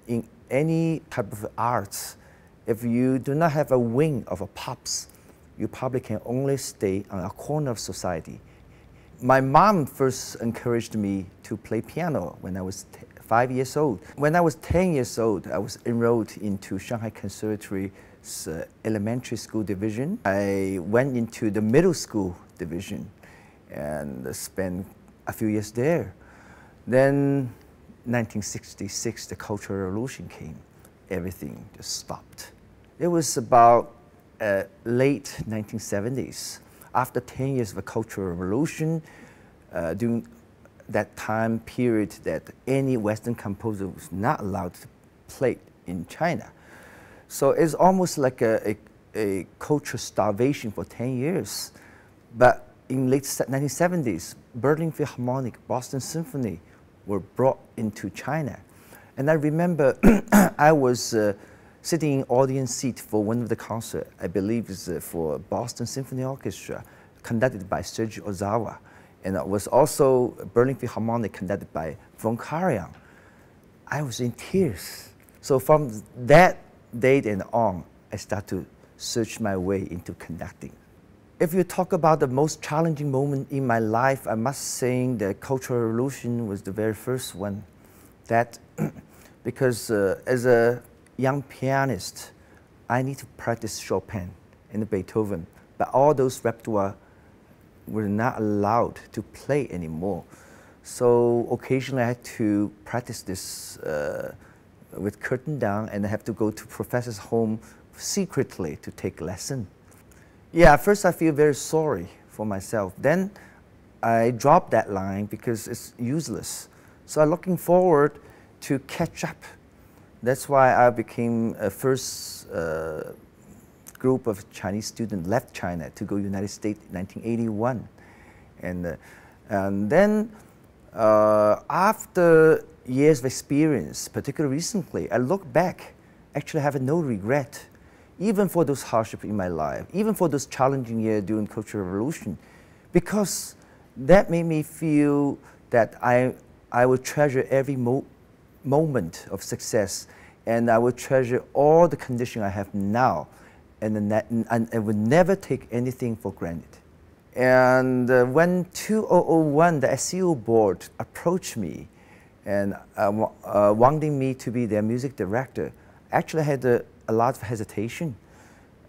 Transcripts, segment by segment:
in any type of arts, if you do not have a wing of a pops, you probably can only stay on a corner of society. My mom first encouraged me to play piano when I was 5 years old. When I was 10 years old, I was enrolled into Shanghai Conservatory's elementary school division. I went into the middle school division and spent a few years there. Then 1966, the Cultural Revolution came. Everything just stopped. It was about late 1970s. After 10 years of the Cultural Revolution, during that time period that any Western composer was not allowed to play in China. So it's almost like a cultural starvation for 10 years. But in late 1970s, Berlin Philharmonic, Boston Symphony were brought into China. And I remember I was sitting in audience seat for one of the concerts, I believe it's for Boston Symphony Orchestra, conducted by Sergio Ozawa. And it was also Berlin Philharmonic conducted by von Karajan. I was in tears. So from that date and on, I started to search my way into conducting. If you talk about the most challenging moment in my life, I must say the Cultural Revolution was the very first one. That because as a young pianist, I need to practice Chopin and Beethoven, but all those repertoire were not allowed to play anymore. So occasionally I had to practice this with curtain down, and I have to go to professor's home secretly to take lesson. Yeah, at first I feel very sorry for myself. Then I dropped that line because it's useless. So I'm looking forward to catch up. That's why I became a first group of Chinese students left China to go United States in 1981. And then after years of experience, particularly recently, I look back, actually have no regret, even for those hardships in my life, even for those challenging years during Cultural Revolution, because that made me feel that I will treasure every moment of success, and I will treasure all the conditions I have now, and I would never take anything for granted. And when 2001, the SCO board approached me and wanting me to be their music director, actually I had a lot of hesitation.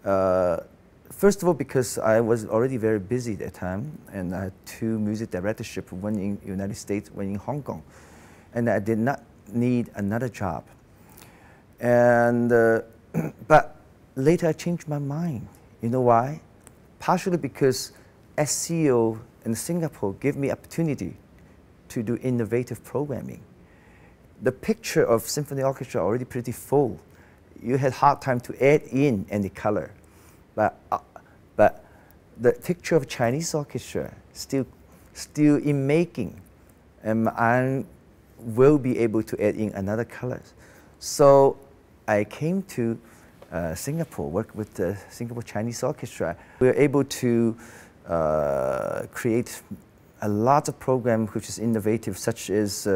First of all, because I was already very busy at that time, and I had 2 music directorships, one in the United States, one in Hong Kong. And I did not need another job. And, but later I changed my mind. You know why? Partially because SCO in Singapore gave me opportunity to do innovative programming. The picture of symphony orchestra already pretty full. You had hard time to add in any color. But the picture of Chinese orchestra still in making, and I will be able to add in another color. So I came to Singapore, worked with the Singapore Chinese Orchestra. We were able to create a lot of programs which is innovative, such as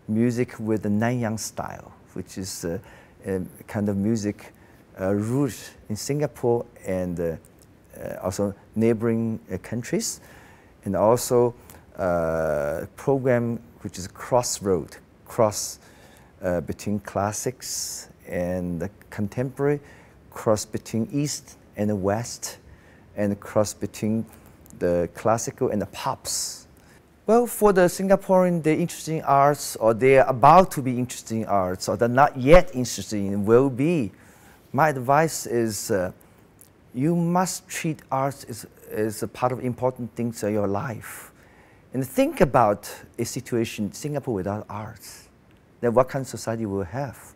music with the Nanyang style, which is kind of music rooted in Singapore and also neighboring countries, and also program which is cross between classics and the contemporary, cross between East and the West, and cross between the classical and the pops. Well, for the Singaporean, they're interested in arts, or they're about to be interested in arts, or they're not yet interested in, will be. My advice is you must treat arts as a part of important things in your life. And think about a situation, Singapore without arts, then what kind of society we'll have.